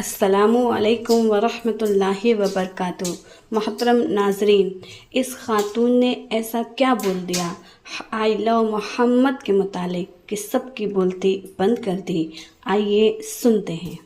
अस्सलामु अलैकुम वरहमतुल्लाहि वबरकातुहू। मोहतरम नाजरीन, इस खातून ने ऐसा क्या बोल दिया आई लव मोहम्मद के मुतालिक कि सबकी बोलती बंद कर दी। आइए सुनते हैं।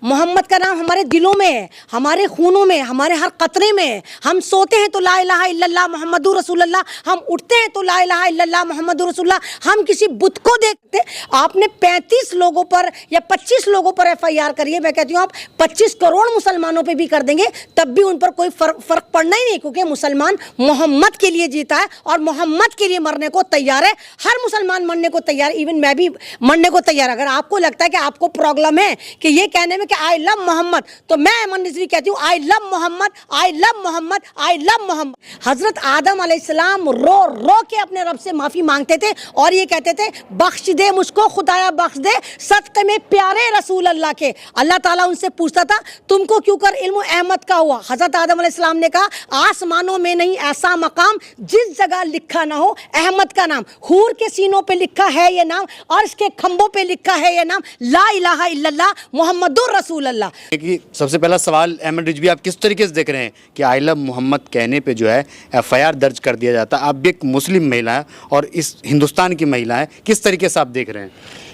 मोहम्मद का नाम हमारे दिलों में है, हमारे खूनों में, हमारे हर कतरे में है। हम सोते हैं तो ला इलाहा इल्लल्लाह मुहम्मदुर रसूलुल्लाह, हम उठते हैं तो ला इलाहा इल्लल्लाह मुहम्मदुर रसूलुल्लाह। हम किसी बुत को देखते, आपने 35 लोगों पर या 25 लोगों पर FIR करी है। मैं कहती हूँ आप 25 करोड़ मुसलमानों पे भी कर देंगे तब भी उन पर कोई फर्क पड़ना ही नहीं, क्योंकि मुसलमान मोहम्मद के लिए जीता है और मोहम्मद के लिए मरने को तैयार है। हर मुसलमान मरने को तैयार, इवन मैं भी मरने को तैयार। अगर आपको लगता है कि आपको प्रॉब्लम है कि ये कहने में कि आई लव मोहम्मद, तो मैं अमन रिजवी कहती हूँ I love Muhammad, I love Muhammad, I love Muhammad. हजरत आदम अलैहिस्सलाम रो रो के अपने रब से माफी मांगते थे और ये कहते थे बख्श दे मुझको खुदाया, बख्श दे सदक़े में प्यारे रसूल अल्लाह के। अल्लाह ताला उनसे पूछता था तुमको क्यों कर इल्म अहमद का हुआ। हजरत आदम अलैहिस्सलाम ने कहा आसमानों में नहीं ऐसा मकाम जिस जगह लिखा ना हो अहमद का नाम। हूर के सीनों पे लिखा है ये नाम, अर्श के खंभों पे लिखा है ये नाम, ला इलाहा इल्लल्लाह मुहम्मदुर रसूल अल्लाह। कि सबसे पहला सवाल अहमद रिजवी, आप किस तरीके से देख रहे हैं कि आई लव मोहम्मद कहने पे जो है FIR दर्ज कर दिया जाता है। आप भी एक मुस्लिम महिला है और इस हिंदुस्तान की महिला है, किस तरीके से आप देख रहे हैं?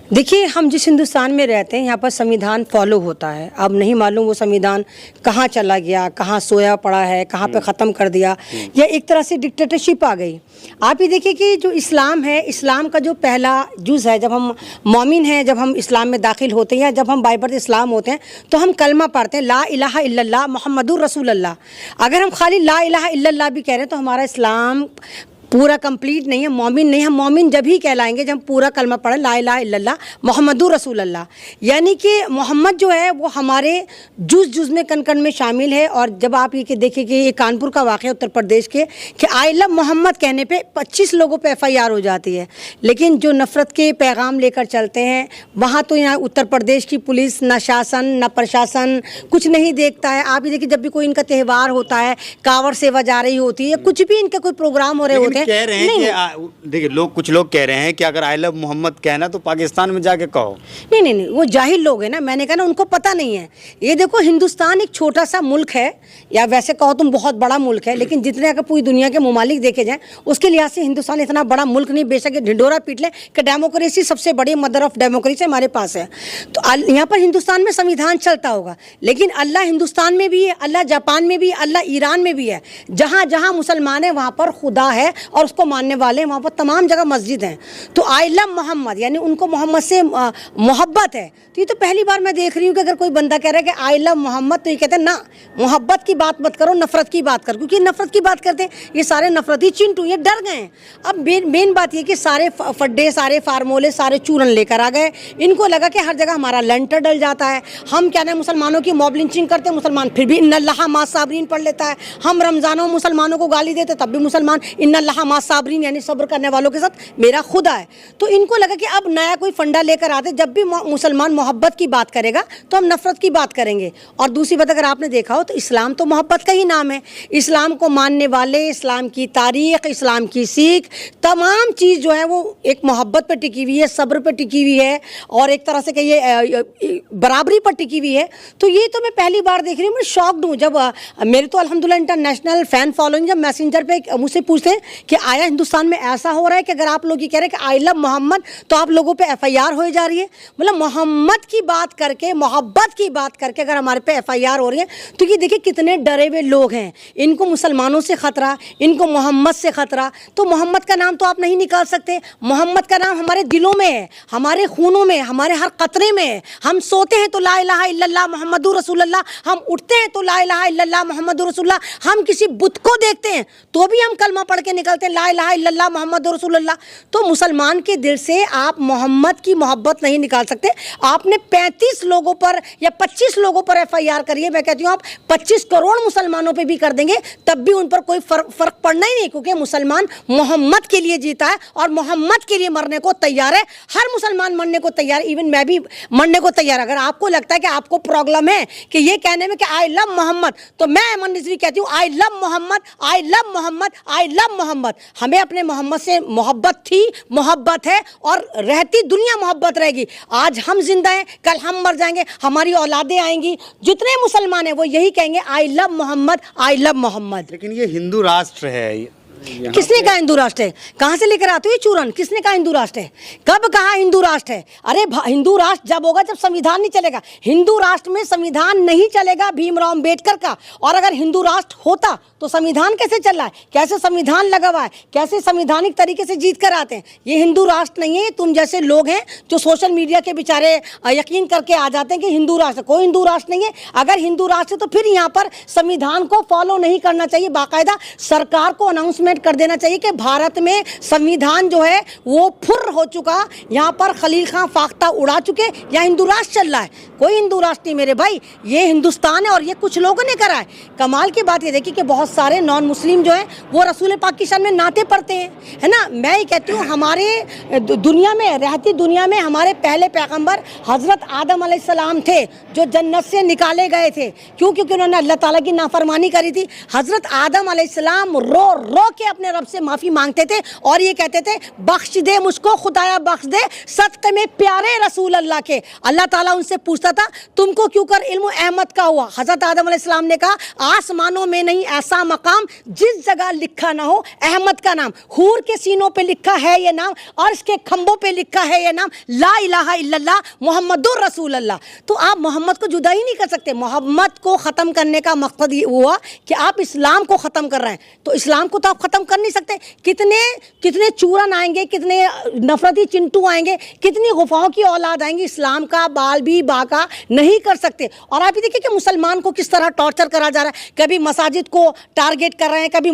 देखिए, हम जिस हिंदुस्तान में रहते हैं यहाँ पर संविधान फॉलो होता है। अब नहीं मालूम वो संविधान कहाँ चला गया, कहाँ सोया पड़ा है, कहाँ पे ख़त्म कर दिया, या एक तरह से डिक्टेटरशिप आ गई। आप ये देखिए कि जो इस्लाम है, इस्लाम का जो पहला जुज़ है, जब हम मोमिन हैं, जब हम इस्लाम में दाखिल होते हैं या जब हम बाइबर्थ इस्लाम होते हैं तो हम कलमा पढ़ते हैं ला इलाहा इल्लल्लाह मुहम्मदुर रसूलुल्लाह। अगर हम खाली ला इलाहा इल्लल्लाह भी कह रहे हैं तो हमारा इस्लाम पूरा कंप्लीट नहीं है, मोमिन नहीं। हम मोमिन जब ही कहलाएंगे जब हम पूरा कलमा पढ़ें ला इलाहा इल्लल्लाह मुहम्मदुर रसूलुल्लाह। यानी कि मोहम्मद जो है वो हमारे जुज़ में कण कण में शामिल है। और जब आप ये देखिए कि ये कानपुर का वाक़या उत्तर प्रदेश के कि आई लव मोहम्मद कहने पे 25 लोगों पे FIR हो जाती है। लेकिन जो नफ़रत के पैगाम लेकर चलते हैं वहाँ तो यहाँ उत्तर प्रदेश की पुलिस न शासन न प्रशासन कुछ नहीं देखता है। आप ये देखिए जब भी कोई इनका त्यौहार होता है, कांवड़ सेवा जा रही होती है, कुछ भी इनका कोई प्रोग्राम हो रहे होते हैं, कह रहे हैं कि देखिए कुछ लोग कह रहे हैं कि अगर आई लव मोहम्मद कहना तो पाकिस्तान में जाके कहो। नहीं, वो जाहिल लोग हैं ना। मैंने कहा ना उनको पता नहीं है। ये देखो, हिंदुस्तान एक छोटा सा मुल्क है, या वैसे कहो तुम बहुत बड़ा मुल्क है, लेकिन जितने अगर पूरी दुनिया के ममालिक देखे जाएं उसके लिहाज से हिंदुस्तान इतना बड़ा मुल्क नहीं। बेशक ढिंडोरा पीट ले कि डेमोक्रेसी सबसे बड़ी मदर ऑफ डेमोक्रेसी हमारे पास है। तो यहाँ पर हिंदुस्तान में संविधान चलता होगा, लेकिन अल्लाह हिंदुस्तान में भी है, अल्लाह जापान में भी है, अल्लाह ईरान में भी है। जहाँ जहाँ मुसलमान है वहाँ पर खुदा है और उसको मानने वाले हैं, वहाँ पर तमाम जगह मस्जिद हैं। तो आई लव मोहम्मद यानी उनको मोहम्मद से मोहब्बत है। तो ये तो पहली बार मैं देख रही हूँ कि अगर कोई बंदा कह रहा है कि आई लव मोहम्मद, तो ये कहते हैं ना मोहब्बत की बात मत करो, नफरत की बात करो, क्योंकि नफरत की बात करते हैं ये सारे नफरती चिंटू, ये डर गए हैं। अब मेन बात ये कि सारे फड्डे, सारे फार्मूले, सारे चूरन लेकर आ गए। इनको लगा कि हर जगह हमारा लेंटर डल जाता है। हम क्या ना मुसलमानों की मॉब लिंचिंग करते हैं, मुसलमान फिर भी इन्नल्लाह मा साबरीन पढ़ लेता है। हम रमज़ानों में मुसलमानों को गाली देते तब भी मुसलमान इन्नल्लाह मा साबरीन यानी सब्र करने वालों के साथ मेरा खुदा है। तो इनको लगा कि अब नया कोई फंडा लेकर आते, जब भी मुसलमान मोहब्बत की बात करेगा तो हम नफरत की बात करेंगे। और दूसरी बात अगर आपने देखा हो तो इस्लाम तो मोहब्बत का ही नाम है। इस्लाम को मानने वाले, इस्लाम की तारीख, इस्लाम की सीख, तमाम चीज़ जो है वो एक मोहब्बत पर टिकी हुई है, सब्र पर टिकी हुई है और एक तरह से कहिए बराबरी पर टिकी हुई है। तो ये तो मैं पहली बार देख रही हूँ। मैं शॉक्ड हूँ। जब मेरे तो अल्हम्दुलिल्लाह इंटरनेशनल फ़ैन फॉलोइंग, जब मैसेंजर पे मुझसे पूछते हैं कि आया हिंदुस्तान में ऐसा हो रहा है कि अगर आप लोग ये कह रहे हैं कि आई लव मोहम्मद तो आप लोगों पे FIR हो जा रही है। मतलब मोहम्मद की बात करके, मोहब्बत की बात करके अगर हमारे पे FIR हो रही है तो ये देखिए कितने डरे हुए लोग हैं। इनको मुसलमानों से ख़तरा, इनको मोहम्मद से ख़तरा। तो मोहम्मद का नाम तो आप नहीं निकाल सकते। मोहम्मद का नाम हमारे दिलों में है, हमारे खूनों में, हमारे हर कतरे में है। हम सोते हैं तो ला इलाहा इल्लल्लाह मुहम्मदुर रसूलुल्लाह, हम उठते हैं तो ला इलाहा इल्लल्लाह मुहम्मदुर रसूलुल्लाह। हम किसी बुत को देखते हैं तो भी हम कलमा पढ़ के निकलते हैं ला इलाहा इल्लल्लाह मुहम्मदुर रसूलुल्लाह। तो मुसलमान के दिल से आप मोहम्मद की मोहब्बत नहीं निकाल सकते। आपने 35 लोगों पर या 25 लोगों पर FIR करी है। मैं कहती हूँ आप 25 करोड़ मुसलमानों पे भी कर देंगे तब भी उन पर कोई फर्क पड़ना ही नहीं, क्योंकि मुसलमान मोहम्मद के लिए जीता है और मोहम्मद के लिए मरने को तैयार है। हर मुसलमान मरने को तैयार, इवन मैं भी मरने को तैयार। अगर आपको लगता है कि आपको प्रॉब्लम है कि ये कहने में कि आई लव मोहम्मद, तो मैं अमन रिजवी कहती हूँ I love Muhammad, I love Muhammad, I love Muhammad. Muhammad, हमें अपने मोहम्मद से मोहब्बत थी, मोहब्बत है और रहती दुनिया मोहब्बत रहेगी। आज हम जिंदा हैं, कल हम मर जाएंगे, हमारी औलादें आएंगी, जितने मुसलमान हैं वो यही कहेंगे I love Muhammad, I love Muhammad. लेकिन ये हिंदू राष्ट्र है, किसने कहा हिंदू राष्ट्र है? कहाँ से लेकर आते हो ये चूरन? किसने कहा हिंदू राष्ट्र है? कब कहा हिंदू राष्ट्र है? अरे हिंदू राष्ट्र जब होगा जब संविधान नहीं चलेगा। हिंदू राष्ट्र में संविधान नहीं चलेगा भीमराव अंबेडकर का। और अगर हिंदू राष्ट्र होता तो संविधान कैसे चल रहा है? कैसे संविधान लगा हुआ है? कैसे संवैधानिक तरीके से जीत कर आते हैं? ये हिंदू राष्ट्र नहीं है। तुम जैसे लोग हैं जो सोशल मीडिया के बेचारे यकीन करके आ जाते हैं कि हिंदू राष्ट्र, कोई हिंदू राष्ट्र नहीं है। अगर हिंदू राष्ट्र है तो फिर यहाँ पर संविधान को फॉलो नहीं करना चाहिए, बाकायदा सरकार को अनाउंसमेंट कर देना चाहिए कि भारत में संविधान जो है वो फुर्र हो चुका, यहाँ पर खलील खां फाख्ता उड़ा चुके, या हिंदू राष्ट्र चल रहा है। कोई हिंदू राष्ट्र नहीं मेरे भाई, ये हिंदुस्तान है और ये कुछ लोगों ने करा है। कमाल की बात ये देखिए कि बहुत सारे नॉन मुस्लिम जो हैं वो रसूल पाक की शान में नाते पढ़ते हैं, है ना। मैं ये कहती हूँ हमारे दुनिया में, रहती दुनिया में हमारे पहले पैगंबर हजरत आदम अलैहिस्सलाम थे जो जन्नत से निकाले गए थे। क्यों? क्योंकि उन्होंने अल्लाह ताला की नाफरमानी करी थी। हजरत आदम अलैहिस्सलाम रो रो के अपने रब से माफी मांगते थे और ये कहते थे बख्श दे मुझको खुदाया, बख्श दे सदक़े में प्यारे रसूल अल्लाह के। अल्लाह ताला उनसे पूछता था तुमको क्यों कर इल्म अहमद का हुआ? हजरत आदम अलैहिस्सलाम ने कहा आसमानों में नहीं ऐसा मकाम जिस जगह लिखा ना हो अहमद का नाम। हूर के सीनों पे लिखा है ये नाम, अर्श के खंभों पे लिखा है ये नाम, ला इलाहा इल्लल्लाह मुहम्मदुर रसूल अल्लाह। तो आप मोहम्मद को जुदा ही नहीं कर सकते। मोहम्मद को ख़त्म करने का मकसद ये हुआ कि आप इस्लाम को ख़त्म कर रहे हैं, तो इस्लाम को तो आप ख़त्म कर नहीं सकते। कितने कितने चूरन आएंगे, कितने नफरती चिंटू आएंगे, कितनी गुफाओं की औलाद आएंगी, इस्लाम का बाल भी बाका नहीं कर सकते। और आप ये देखिए कि मुसलमान को किस तरह टॉर्चर करा जा रहा है। कभी मसाजिद को टारगेट कर रहे हैं, कभी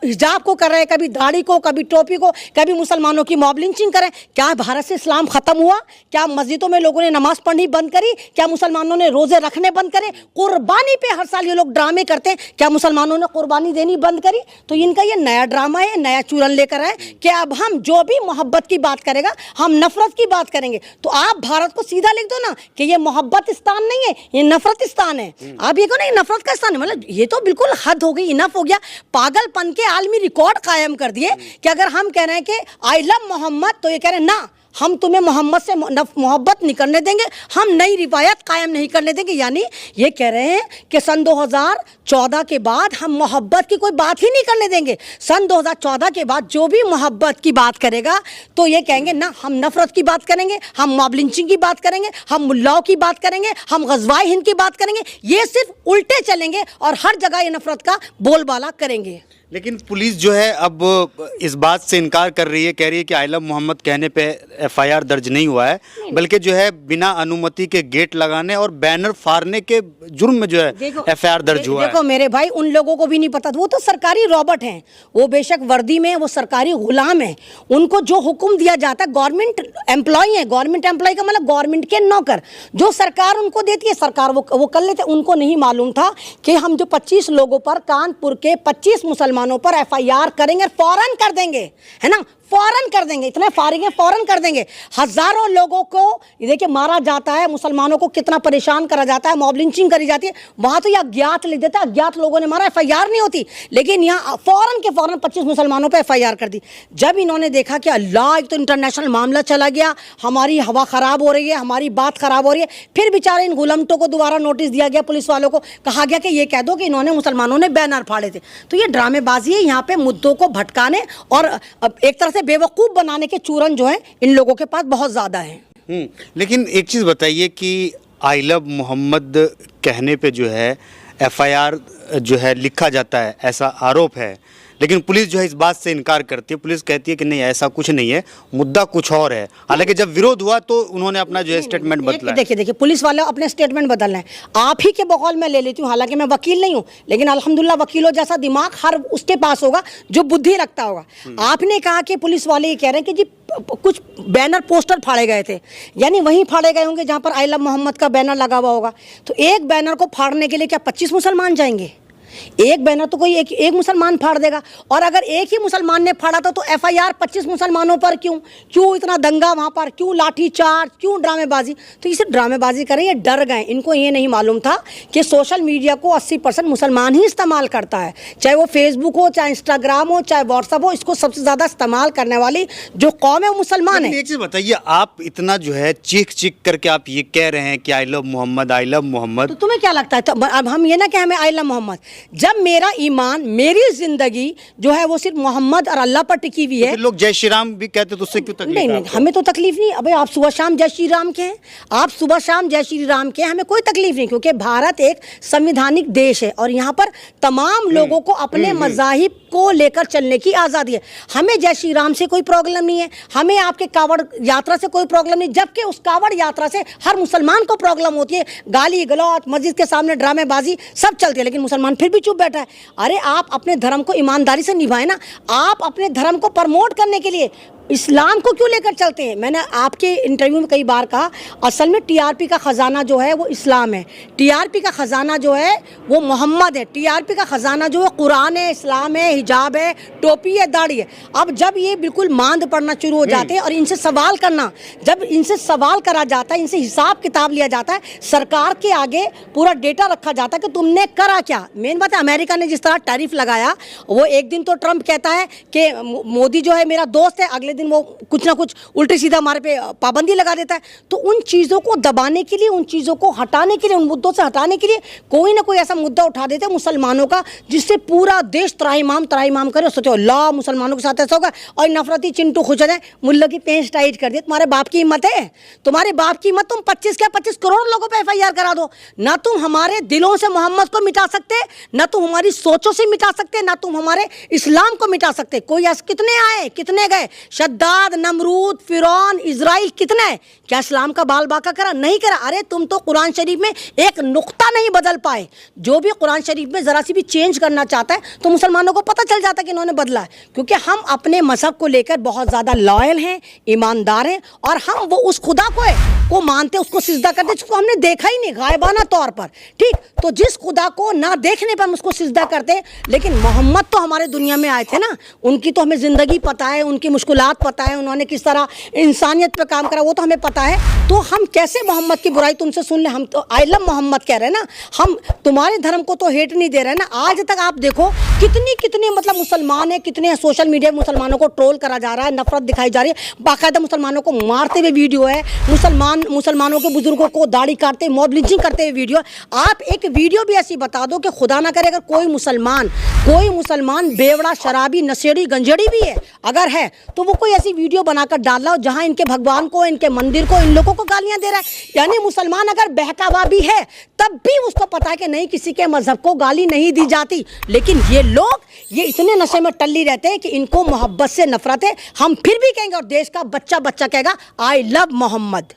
हिजाब को कर रहे हैं, कभी दाढ़ी को, कभी टोपी को, कभी मुसलमानों की मॉब लिंचिंग करें। क्या भारत से इस्लाम ख़त्म हुआ? क्या मस्जिदों में लोगों ने नमाज पढ़नी बंद करी? क्या मुसलमानों ने रोज़े रखने बंद करे? कुर्बानी पे हर साल ये लोग ड्रामे करते हैं, क्या मुसलमानों ने कुर्बानी देनी बंद करी? तो इनका ये नया ड्रामा है, नया चूरन लेकर आए कि अब हम जो भी मोहब्बत की बात करेगा हम नफरत की बात करेंगे। तो आप भारत को सीधा लिख दो ना कि ये मोहब्बतिस्तान नहीं है, ये नफरतिस्तान है। आप ये कहो ना ये नफरत का स्थान है, मतलब ये तो बिल्कुल हद हो गई, इनफ हो गया। पागलपन के आलमी रिकॉर्ड कायम कर दिए कि अगर हम कह रहे हैं कि आई लव मोहम्मद तो ये कह रहे हैं ना हम तुम्हें मोहम्मद से मोहब्बत नहीं करने देंगे, हम नई रिवायत कायम नहीं करने देंगे। यानी ये कह रहे हैं कि सन 2014 के बाद हम मोहब्बत की कोई बात ही नहीं करने देंगे। सन 2014 के बाद जो भी मोहब्बत की बात करेगा तो ये कहेंगे ना हम नफरत की बात करेंगे, हम मॉब लिंचिंग की बात करेंगे, हम मुल्लाओं की बात करेंगे, हम गज़वाए हिंद की बात करेंगे। ये सिर्फ उल्टे चलेंगे और हर जगह ये नफरत का बोलबाला करेंगे। लेकिन पुलिस जो है अब इस बात से इनकार कर रही है, कह रही है कि आई लव मोहम्मद कहने पे एफआईआर दर्ज नहीं हुआ है, बल्कि जो है बिना अनुमति के गेट लगाने और बैनर फाड़ने के जुर्म में जो है एफआईआर दर्ज हुआ है। देखो मेरे भाई, उन लोगों को भी नहीं पता, वो तो सरकारी रॉबर्ट हैं, वो बेशक वर्दी में, वो सरकारी गुलाम है। उनको जो हुक्म दिया जाता है, गवर्नमेंट एम्प्लॉय है, गवर्नमेंट एम्प्लॉय का मतलब गवर्नमेंट के नौकर, जो सरकार उनको देती है सरकार वो कर लेते। उनको नहीं मालूम था कि हम जो 25 लोगों पर, कानपुर के 25 मुसलमानों पर एफआईआर करेंगे, फौरन कर देंगे, है ना, फौरन कर देंगे। इतने फारिग हैं, फौरन कर देंगे। हजारों लोगों को देखिए मारा जाता है, मुसलमानों को कितना परेशान करा जाता है, मॉब लिंचिंग करी जाती है। वहां तो ये अज्ञात लिख देता है, अज्ञात लोगों ने मारा, एफआईआर नहीं होती। लेकिन यहाँ फौरन के फौरन 25 मुसलमानों पर एफआईआर कर दी। जब इन्होंने देखा कि अल्लाह एक तो इंटरनेशनल मामला चला गया, हमारी हवा खराब हो रही है, हमारी बात खराब हो रही है, फिर बेचारे इन गुलामटों को दोबारा नोटिस दिया गया, पुलिस वालों को कहा गया कि ये कह दो कि इन्होंने मुसलमानों ने बैनर फाड़े थे। तो ये ड्रामेबाजी है, यहाँ पे मुद्दों को भटकाने और एक तरह से बेवकूफ़ बनाने के चूरन जो है इन लोगों के पास बहुत ज़्यादा हैं। लेकिन एक चीज़ बताइए कि आई लव मोहम्मद कहने पे जो है एफआईआर जो है लिखा जाता है, ऐसा आरोप है, लेकिन पुलिस जो है इस बात से इनकार करती है। पुलिस कहती है कि नहीं ऐसा कुछ नहीं है, मुद्दा कुछ और है। हालांकि जब विरोध हुआ तो उन्होंने अपना जो है स्टेटमेंट बदला। देखिए पुलिस वाले अपने स्टेटमेंट बदल रहे हैं। आप ही के बकौल मैं ले लेती हूँ, हालांकि मैं वकील नहीं हूँ, लेकिन अल्हम्दुलिल्लाह वकीलों जैसा दिमाग हर उसके पास होगा जो बुद्धि रखता होगा। आपने कहा कि पुलिस वाले ये कह रहे हैं कि जी कुछ बैनर पोस्टर फाड़े गए थे, यानी वहीं फाड़े गए होंगे जहाँ पर आई लव मोहम्मद का बैनर लगा हुआ होगा। तो एक बैनर को फाड़ने के लिए क्या 25 मुसलमान जाएंगे? एक बैनर तो कोई एक मुसलमान फाड़ देगा, और अगर एक ही मुसलमान ने फाड़ा था तो FIR 25 मुसलमानों पर क्यों इतना दंगा वहाँ पर, क्यों लाठीचार्ज, क्यों ड्रामेबाजी? तो इसे ड्रामेबाजी करें, ये डर गए, इनको ये नहीं मालूम था कि सोशल मीडिया को 80% मुसलमान ही इस्तेमाल करता है, चाहे वो फेसबुक हो, चाहे इंस्टाग्राम हो, चाहे व्हाट्सअप हो, इसको सबसे ज़्यादा इस्तेमाल करने वाली जो कौम है वो मुसलमान है। एक चीज़ बताइए, आप इतना जो है चीख करके आप ये कह रहे हैं कि I love Muhammad, I love Muhammad, तो तुम्हें क्या लगता है? तो अब हम ये ना कहें हमें आई लव मोहम्मद, जब मेरा ईमान, मेरी जिंदगी जो है वो सिर्फ मोहम्मद और अल्लाह पर टिकी हुई है। तो लोग जय श्री राम भी कहते तो उससे क्यों तकलीफ? नहीं, हमें तो तकलीफ नहीं। अबे आप सुबह शाम जय श्री राम के हैं, आप सुबह शाम जय श्री राम के, हमें कोई तकलीफ नहीं, क्योंकि भारत एक संवैधानिक देश है और यहाँ पर तमाम लोगों को अपने मज़ाहिब को लेकर चलने की आज़ादी है। हमें जय श्री राम से कोई प्रॉब्लम नहीं है, हमें आपके कावड़ यात्रा से कोई प्रॉब्लम नहीं, जबकि उस कावड़ यात्रा से हर मुसलमान को प्रॉब्लम होती है। गाली गलौज, मस्जिद के सामने ड्रामेबाजी सब चलती है, लेकिन मुसलमान फिर भी चुप बैठा है। अरे आप अपने धर्म को ईमानदारी से निभाएं ना, आप अपने धर्म को प्रमोट करने के लिए इस्लाम को क्यों लेकर चलते हैं? मैंने आपके इंटरव्यू में कई बार कहा, असल में TRP का ख़जाना जो है वो इस्लाम है, TRP का ख़जाना जो है वो मोहम्मद है, TRP का ख़जाना जो है कुरान है, इस्लाम है, हिजाब है, टोपी है, दाढ़ी है। अब जब ये बिल्कुल मांद पड़ना शुरू हो जाते हैं और इनसे सवाल करना, जब इनसे सवाल करा जाता है, इनसे हिसाब किताब लिया जाता है, सरकार के आगे पूरा डेटा रखा जाता है कि तुमने करा क्या। मेन बात है, अमेरिका ने जिस तरह टैरिफ लगाया, वो एक दिन तो ट्रंप कहता है कि मोदी जो है मेरा दोस्त है, अगले दिन वो कुछ ना कुछ उल्टे सीधा हमारे पे पाबंदी लगा देता है। तो उन चीज़ों को दबाने के लिए, उन चीज़ों को हटाने के लिए, उन मुद्दों से हटाने के लिए कोई ना कोई ऐसा मुद्दा उठा देते हैं मुसलमानों का, जिससे पूरा देश त्राहिमाम करे। सोचो ला मुसलमानों के साथ ऐसा होगा और नफरती चिंटू खुश हो जाए, मुल्ला की पेंच टाइट कर दिए। तुम्हारे बाप की हिम्मत है? तुम्हारे बाप की हिम्मत, तुम 25 करोड़ लोगों पर FIR करा दो। ना तुम हमारे दिलों से मोहम्मद को मिटा सकते, ना तुम हमारी सोचों से मिटा सकते, ना तुम हमारे इस्लाम को मिटा सकते। कोई ऐसे कितने आए, कितने गए? शद्दाद, नमरूद, फिरौन, इजराइल, कितने हैं? क्या इस्लाम का बाल बाका करा? नहीं करा। अरे तुम तो कुरान शरीफ में एक नुक्ता नहीं बदल पाए। जो भी कुरान शरीफ में ज़रा सी भी चेंज करना चाहता है तो मुसलमानों को पता चल जाता है कि इन्होंने बदला है, क्योंकि हम अपने मजहब को लेकर बहुत ज़्यादा लॉयल हैं, ईमानदार हैं, और हम वो उस खुदा को मानते, उसको सिजदा करते जिसको हमने देखा ही नहीं, गायबाना तौर पर। ठीक, तो जिस खुदा को ना देखने पर हम उसको सिजदा करते, लेकिन मोहम्मद तो हमारे दुनिया में आए थे ना, उनकी तो हमें ज़िंदगी पता है, उनकी मुश्किलात पता है, उन्होंने किस तरह इंसानियत पे काम करा वो तो हमें पता है। तो हम कैसे मोहम्मद की बुराई तुमसे सुन ले? हम तो आई लव मोहम्मद कह रहे हैं ना, हम तुम्हारे धर्म को तो हेट नहीं दे रहे हैं ना। आज तक आप देखो कितनी मतलब मुसलमान है, कितने सोशल मीडिया मुसलमानों को ट्रोल करा जा रहा है, नफरत दिखाई जा रही है, बाकायदा मुसलमानों को मारते हुए वीडियो है, मुसलमानों के बुजुर्गों को दाढ़ी काटते, मॉब लिंचिंग करते हुए वीडियो। आप एक वीडियो भी ऐसी बता दो कि खुदा ना करे अगर कोई मुसलमान बेवड़ा, शराबी, नशेड़ी, गंजेड़ी भी है, अगर है तो वो कोई ऐसी वीडियो बनाकर डाल रहा हो जहां इनके भगवान को, इनके मंदिर को, इन लोगों को गालियां दे रहा है। यानी मुसलमान अगर बहकावा भी है तब भी उसको पता है कि नहीं, किसी के मजहब को गाली नहीं दी जाती। लेकिन ये लोग ये इतने नशे में टल्ली रहते हैं कि इनको मोहब्बत से नफरत है। हम फिर भी कहेंगे और देश का बच्चा कहेगा आई लव मोहम्मद।